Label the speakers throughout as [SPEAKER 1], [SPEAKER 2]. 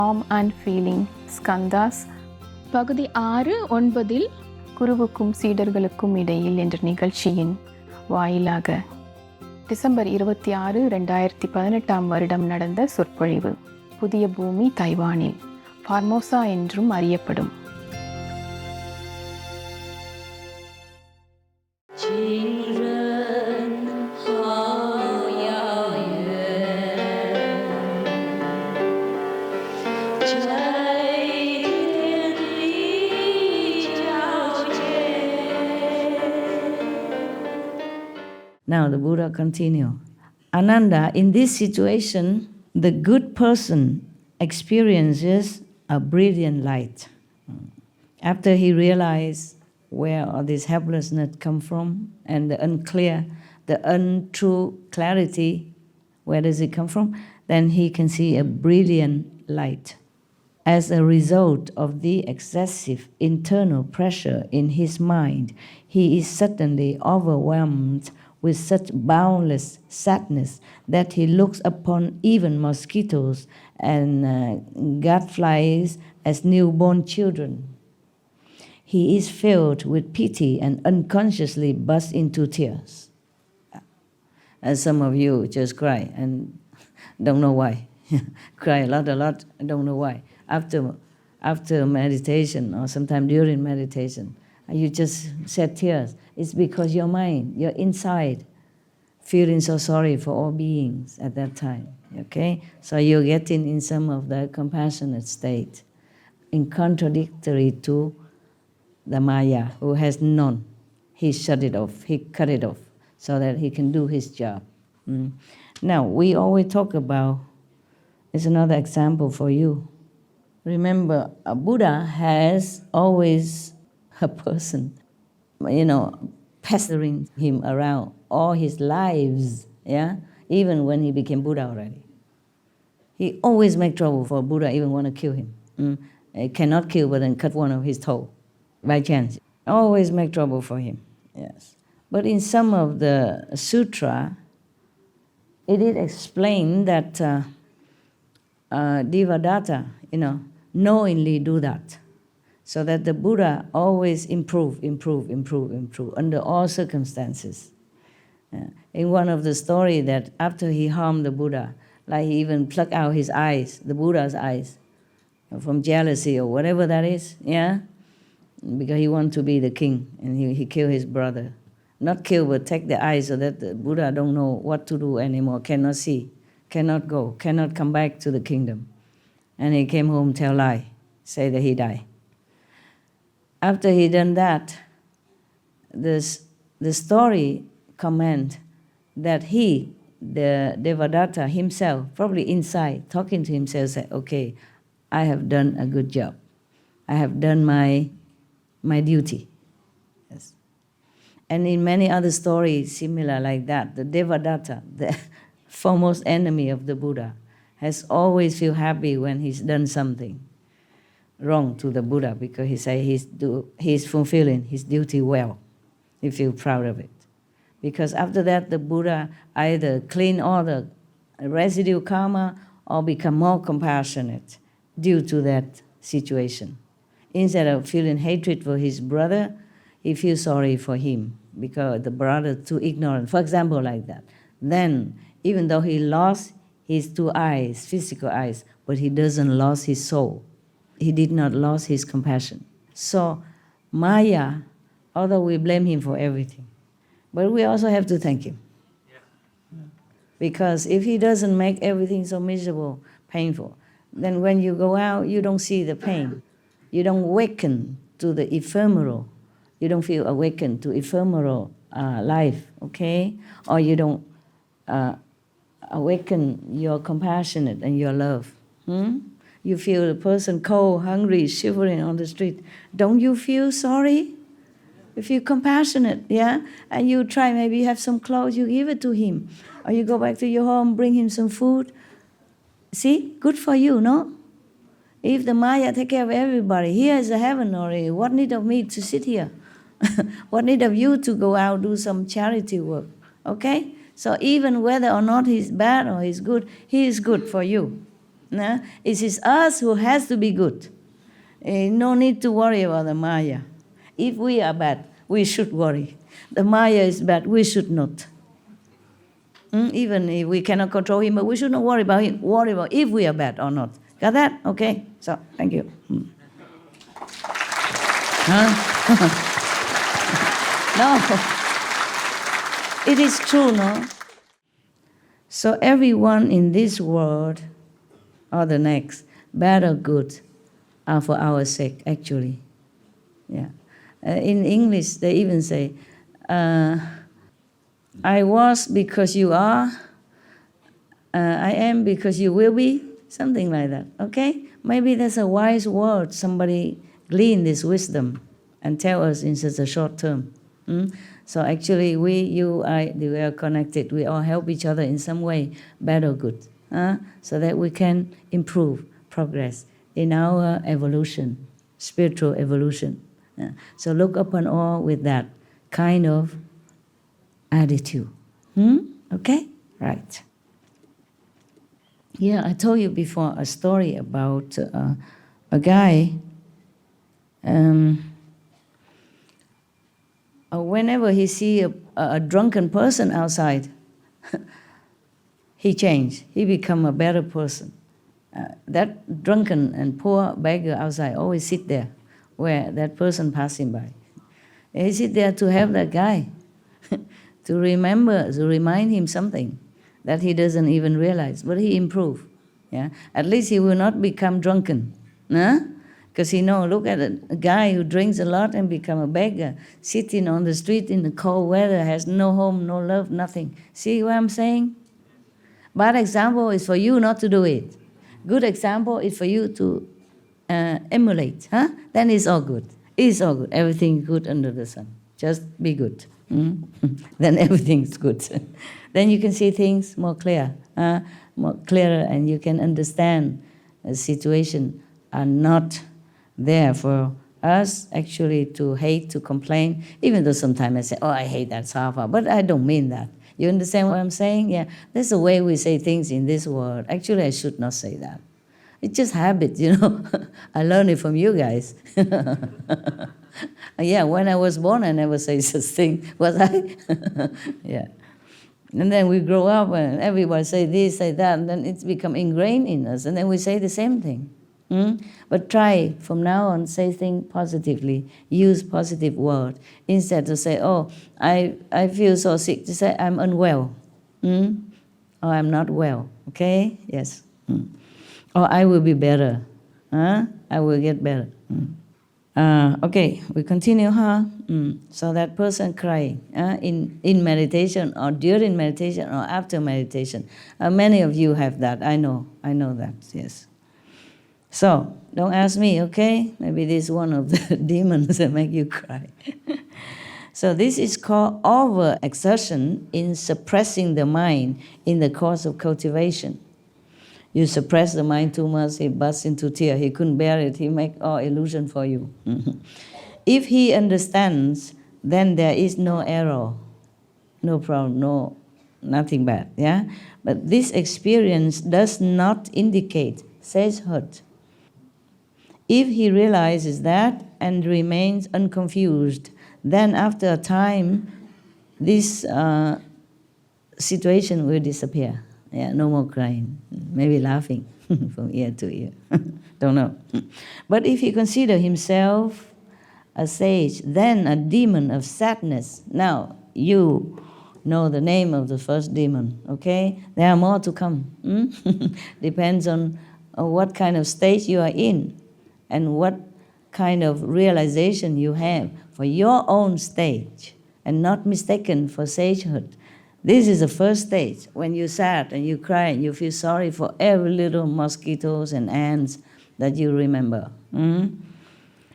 [SPEAKER 1] Form and feeling ஸ்கந்தாஸ் பகுதி 6-9 குருவுக்கும் சீடர்களுக்கும் இடையில் என்ற நிகழ்ச்சியின் வாயிலாக டிசம்பர் 26, 2018 நடந்த சொற்பொழிவு. புதிய பூமி தைவானில் ஃபார்மோசா என்றும் அறியப்படும்.
[SPEAKER 2] Now the Buddha continued. Ananda, in this situation, the good person experiences a brilliant light. After he realized where all this helplessness come from and the unclear, the untrue clarity, where does it come from? Then he can see a brilliant light. As a result of the excessive internal pressure in his mind, he is suddenly overwhelmed with such boundless sadness that he looks upon even mosquitoes and gadflies as newborn children. He is filled with pity and unconsciously bursts into tears. As some of you just cry and don't know why. Cry a lot, don't know why. After meditation or sometime during meditation, you just shed tears. It's because your mind, your inside, feeling so sorry for all beings at that time. Okay? So you're getting in some of the compassionate state, in contradictory to the Maya, who has none. He shut it off, he cut it off, so that he can do his job. Now, we always talk about, it's another example for you. Remember, a Buddha has always a person, pestering him around all his lives, even when he became Buddha already. He always make trouble for Buddha, even want to kill him. He cannot kill, but then cut one of his toe, by chance. Always make trouble for him, yes. But in some of the sutra, it is explained that Devadatta, knowingly do that, so that the Buddha always improve under all circumstances. In one of the story that after he harmed the Buddha, like he even plucked out his eyes, the Buddha's eyes, from jealousy or whatever that is, because he wanted to be the king, and he killed his brother. Not kill, but take the eyes so that the Buddha don't know what to do anymore, cannot see, cannot go, cannot come back to the kingdom. And he came home, tell lie, say that he died. After he done that, the story comment that he, the Devadatta himself, probably inside, talking to himself, said, okay, I have done a good job. I have done my duty. Yes. And in many other stories similar like that, the Devadatta, the foremost enemy of the Buddha, has always feel happy when he's done something wrong to the Buddha, because he say he's fulfilling his duty well. He feel proud of it. Because after that, the Buddha either clean all the residue karma or become more compassionate due to that situation. Instead of feeling hatred for his brother, he feels sorry for him because the brother too ignorant. For example, like that. Then, even though he lost his 2 eyes, physical eyes, but he doesn't lose his soul. He did not lose his compassion. So Maya, although we blame him for everything, but we also have to thank him. Because if he doesn't make everything so miserable, painful, then when you go out, you don't see the pain. You don't awaken to the ephemeral. You don't feel awakened to ephemeral life, okay? Or you don't awaken your compassionate and your love. You feel the person cold, hungry, shivering on the street. Don't you feel sorry? You feel compassionate, and you try, maybe have some clothes, you give it to him. Or you go back to your home, bring him some food. See, good for you, no? If the Maya take care of everybody, here is a heaven already. What need of me to sit here? What need of you to go out, do some charity work? Okay? So even whether or not he's bad or he's good, he is good for you. Nah? It is us who has to be good. No need to worry about the Maya. If we are bad, we should worry. The Maya is bad, we should not. Even if we cannot control him, but we should not worry about him. Worry about if we are bad or not. Got that? Okay. So, thank you. Huh? No. It is true, no? So everyone in this world or the next, bad or good, are for our sake, actually. Yeah. In English, they even say, I was because you are, I am because you will be, something like that, okay? Maybe that's a wise word. Somebody glean this wisdom and tell us in such a short term. So actually, we, you, I, we are connected. We all help each other in some way, bad or good, so that we can improve, progress in our evolution, spiritual evolution. So look upon all with that kind of attitude. Okay? Right. Yeah, I told you before a story about a guy. Whenever he see a drunken person outside, he changed. He become a better person. That drunken and poor beggar outside always sit there where that person passing by. And he sit there to help that guy, to remember, to remind him something that he doesn't even realize. But he improved. Yeah? At least he will not become drunken. Because he know, look at a guy who drinks a lot and become a beggar, sitting on the street in the cold weather, has no home, no love, nothing. See what I'm saying? Bad example is for you not to do it. Good example is for you to emulate. Then it's all good. It's all good. Everything good under the sun. Just be good. Then everything's good. Then you can see things more clear, more clearer, and you can understand the situation are not there for us actually to hate, to complain, even though sometimes I say, oh, I hate that Safa, but I don't mean that. You understand what I'm saying? Yeah, that's the way we say things in this world. Actually, I should not say that. It's just habit, you know. I learned it from you guys. Yeah, when I was born, I never say such thing, was I? Yeah. And then we grow up and everybody say this, say that, and then it's become ingrained in us, and then we say the same thing. But try from now on, say things positively, use positive word instead to say, oh, I feel so sick, to say I'm unwell, or I'm not well, okay? Yes. Or I will be better, I will get better. Okay, we continue, So that person crying in meditation or during meditation or after meditation. Many of you have that, I know that, yes. So, don't ask me, okay? Maybe this is one of the demons that make you cry. So this is called overexertion in suppressing the mind in the course of cultivation. You suppress the mind too much, he bursts into tears. He couldn't bear it. He make all illusion for you. If he understands, then there is no error, no problem, nothing bad. Yeah. But this experience does not indicate sagehood. If he realizes that and remains unconfused, then after a time, this situation will disappear. Yeah, no more crying, maybe laughing from ear to ear. Don't know. But if he consider himself a sage, then a demon of sadness. Now, you know the name of the first demon, okay? There are more to come. Depends on what kind of stage you are in and what kind of realization you have for your own stage and not mistaken for sagehood. This is the first stage, when you sad and you cry and you feel sorry for every little mosquitoes and ants that you remember.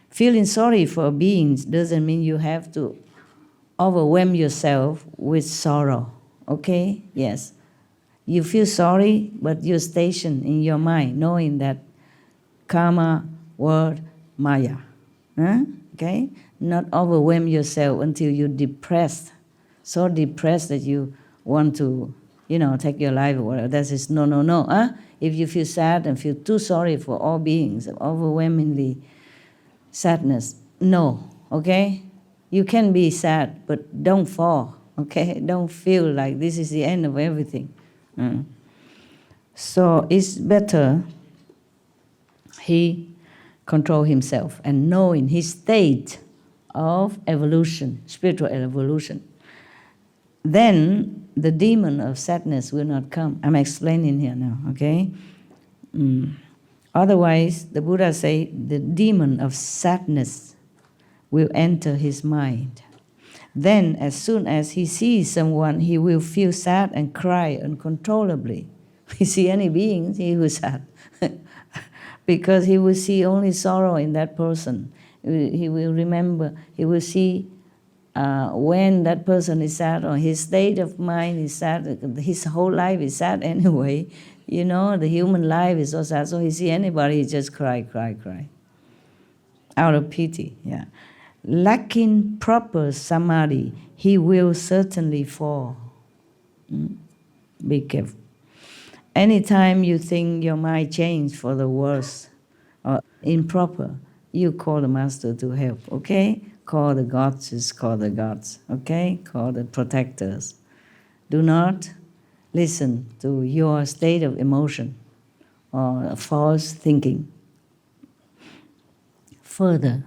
[SPEAKER 2] Feeling sorry for beings doesn't mean you have to overwhelm yourself with sorrow, okay? Yes. You feel sorry, but you're stationed in your mind, knowing that karma, word, maya, okay? Not overwhelm yourself until you're depressed, so depressed that you want to take your life or whatever. That is no, no, no. Huh? If you feel sad and feel too sorry for all beings, overwhelmingly sadness, no, okay? You can be sad, but don't fall, okay? Don't feel like this is the end of everything. So it's better he control himself and know in his state of evolution, spiritual evolution. Then the demon of sadness will not come. I'm explaining here now, okay? Otherwise, the Buddha say the demon of sadness will enter his mind. Then, as soon as he sees someone, he will feel sad and cry uncontrollably. If he see any beings, he will sad. Because he will see only sorrow in that person. He will remember, he will see when that person is sad or his state of mind is sad, his whole life is sad anyway. The human life is so sad, so he see anybody, he just cry, cry, cry. Out of pity, yeah. Lacking proper samadhi, he will certainly fall. Be careful. Anytime you think your mind changed for the worse or improper, you call the master to help, okay? Call the gods, call the gods, okay? Call the protectors. Do not listen to your state of emotion or false thinking. Further,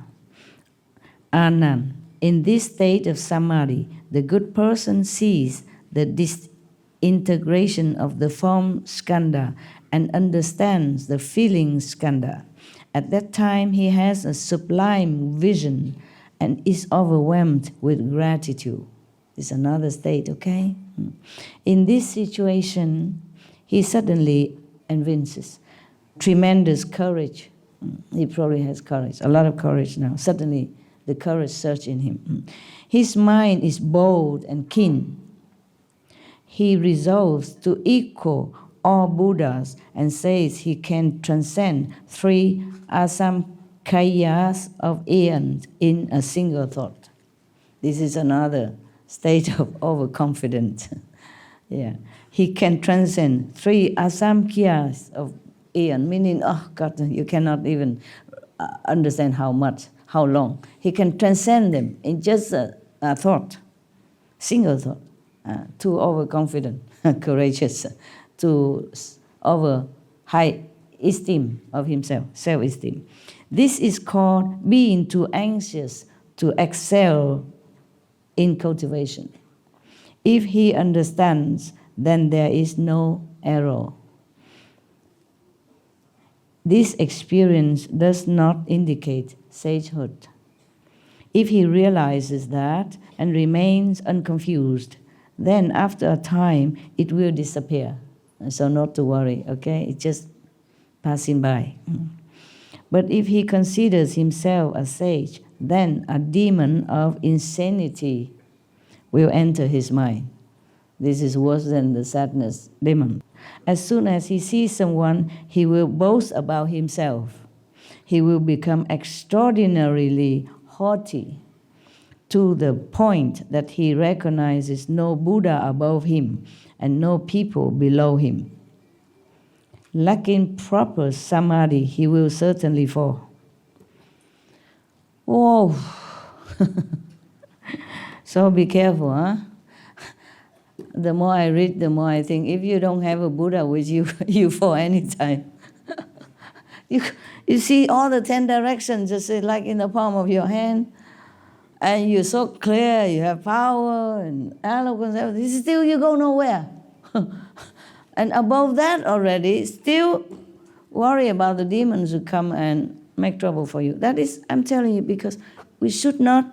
[SPEAKER 2] Anand, in this state of samadhi, the good person sees the disintegration of the form skandha and understands the feeling skandha. At that time, he has a sublime vision and is overwhelmed with gratitude. It's another state, okay? In this situation, he suddenly evinces tremendous courage. He probably has courage, a lot of courage now. Suddenly, the courage surges in him. His mind is bold and keen. He resolves to equal all Buddhas and says he can transcend 3 asamkhayas of aeons in a single thought. This is another state of overconfidence. Yeah, he can transcend 3 asamkhayas of aeon, meaning, oh God, you cannot even understand how much, how long. He can transcend them in just a thought, single thought. Too overconfident, courageous, too over high esteem of himself, self-esteem. This is called being too anxious to excel in cultivation. If he understands, then there is no error. This experience does not indicate sagehood. If he realizes that and remains unconfused, then after a time it will disappear. So not to worry, okay? It's just passing by. But if he considers himself a sage, then a demon of insanity will enter his mind. This is worse than the sadness demon. As soon as he sees someone, he will boast about himself. He will become extraordinarily haughty to the point that he recognizes no Buddha above him and no people below him. Lacking proper samadhi, he will certainly fall. Whoa! So be careful, huh? The more I read, the more I think, if you don't have a Buddha with you, you fall anytime. You see all the 10 directions just like in the palm of your hand, and you're so clear, you have power and eloquence, everything. Still you go nowhere. And above that already, still worry about the demons who come and make trouble for you. That is, I'm telling you, because we should not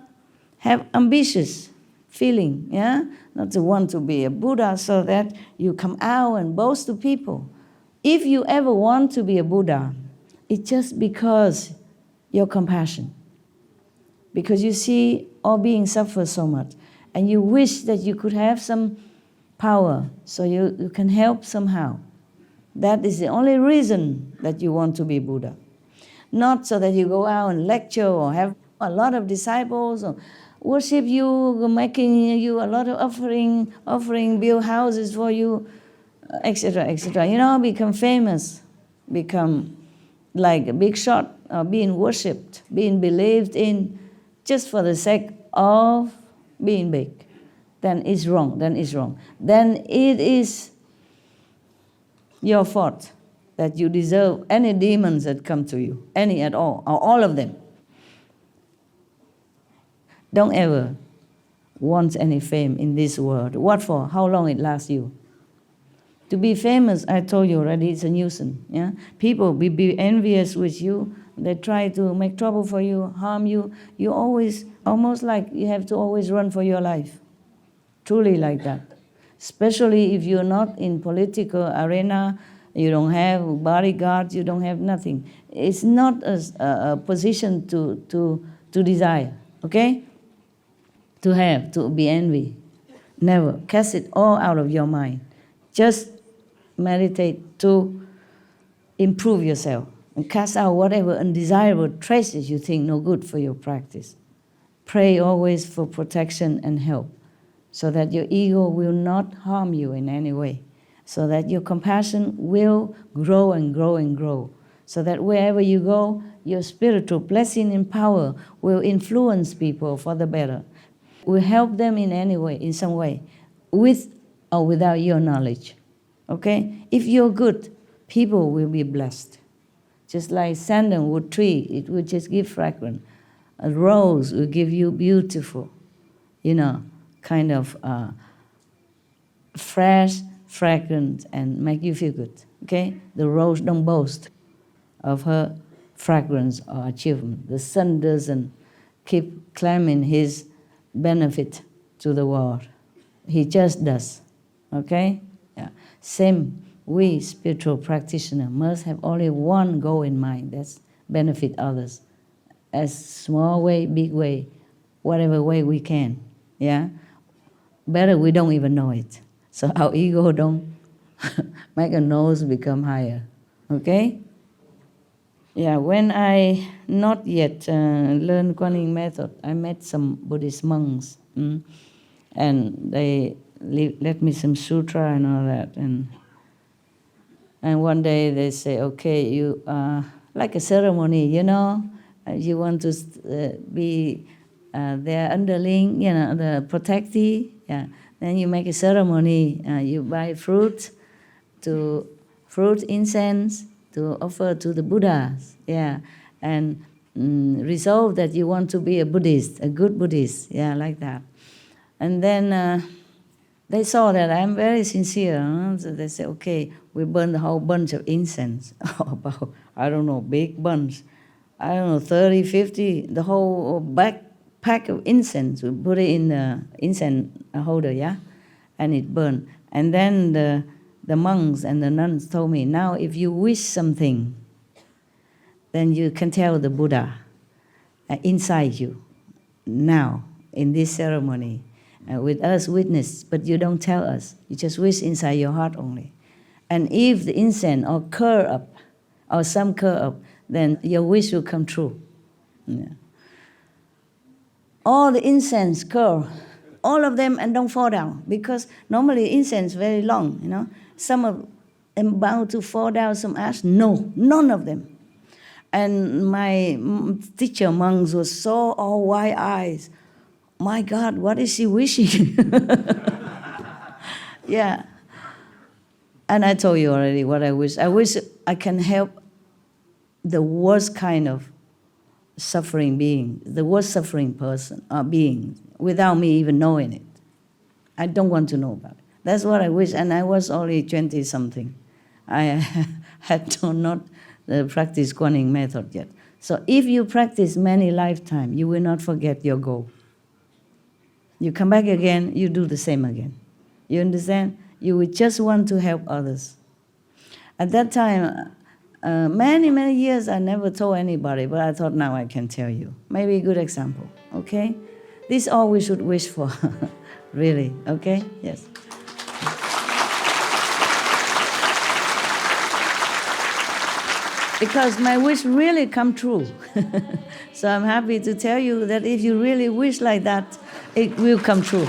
[SPEAKER 2] have ambitious feeling, yeah? Not to want to be a Buddha so that you come out and boast to people. If you ever want to be a Buddha, it's just because your compassion. Because you see all beings suffer so much, and you wish that you could have some power so you can help somehow. That is the only reason that you want to be Buddha. Not so that you go out and lecture or have a lot of disciples or worship you, making you a lot of offering, build houses for you, etc., etc. Become famous, become like a big shot, being worshipped, being believed in, just for the sake of being big, then it's wrong. Then it is your fault that you deserve any demons that come to you, any at all, or all of them. Don't ever want any fame in this world. What for? How long it lasts you? To be famous, I told you already, it's a nuisance. Yeah? People be envious with you. They try to make trouble for you, harm you. You always, almost like you have to always run for your life. Truly like that. Especially if you're not in political arena, you don't have bodyguards, you don't have nothing. It's not a position to desire, okay? To be envy. Never. Cast it all out of your mind. Just meditate to improve yourself and cast out whatever undesirable traces you think no good for your practice. Pray always for protection and help so that your ego will not harm you in any way, so that your compassion will grow and grow and grow, so that wherever you go, your spiritual blessing and power will influence people for the better, will help them in any way, in some way, with or without your knowledge. Okay? If you're good, people will be blessed. Just like sandalwood tree, it will just give fragrance. A rose will give you beautiful, kind of fresh fragrance and make you feel good. Okay? The rose don't boast of her fragrance or achievement. The sun doesn't keep claiming his benefit to the world. He just does. Okay? Yeah. Same, we spiritual practitioners must have only one goal in mind, that's benefit others. As small way, big way, whatever way we can. Yeah? Better we don't even know it. So our ego don't make our nose become higher. Okay? Yeah, when I not yet learned Kuan Yin method, I met some Buddhist monks. And they let me some sutra and all that. And one day they say, okay, you like a ceremony, you want to be their underling, the protectee. Yeah. Then you make a ceremony. You buy fruit, incense to offer to the Buddhas. Yeah, and resolve that you want to be a Buddhist, a good Buddhist. Yeah, like that. And then they saw that I'm very sincere. So they say, okay, we burn the whole bunch of incense. About, I don't know, big bunch. 30, 50, the whole pack of incense. We put it in the incense holder, yeah? And it burned. And then the monks and the nuns told me, now if you wish something, then you can tell the Buddha inside you, now, in this ceremony. With us witness, but you don't tell us. You just wish inside your heart only. And if the incense or curl up, or some curl up, then your wish will come true. Yeah. All the incense curl, all of them, and don't fall down, because normally incense very long, Some of them about to fall down, some ash. No, none of them. And my teacher monks were so all wide eyes. My God, what is she wishing? Yeah. And I told you already what I wish. I wish I can help the worst kind of suffering being, the worst suffering person or being, without me even knowing it. I don't want to know about it. That's what I wish. And I was only 20-something. I had not practiced Kuan Yin method yet. So if you practice many lifetimes, you will not forget your goal. You come back again, you do the same again. You understand? You would just want to help others. At that time, many, many years, I never told anybody, but I thought now I can tell you. Maybe a good example, okay? This is all we should wish for, really, okay? Yes. because my wish really come true. So I'm happy to tell you that if you really wish like that, it will come true.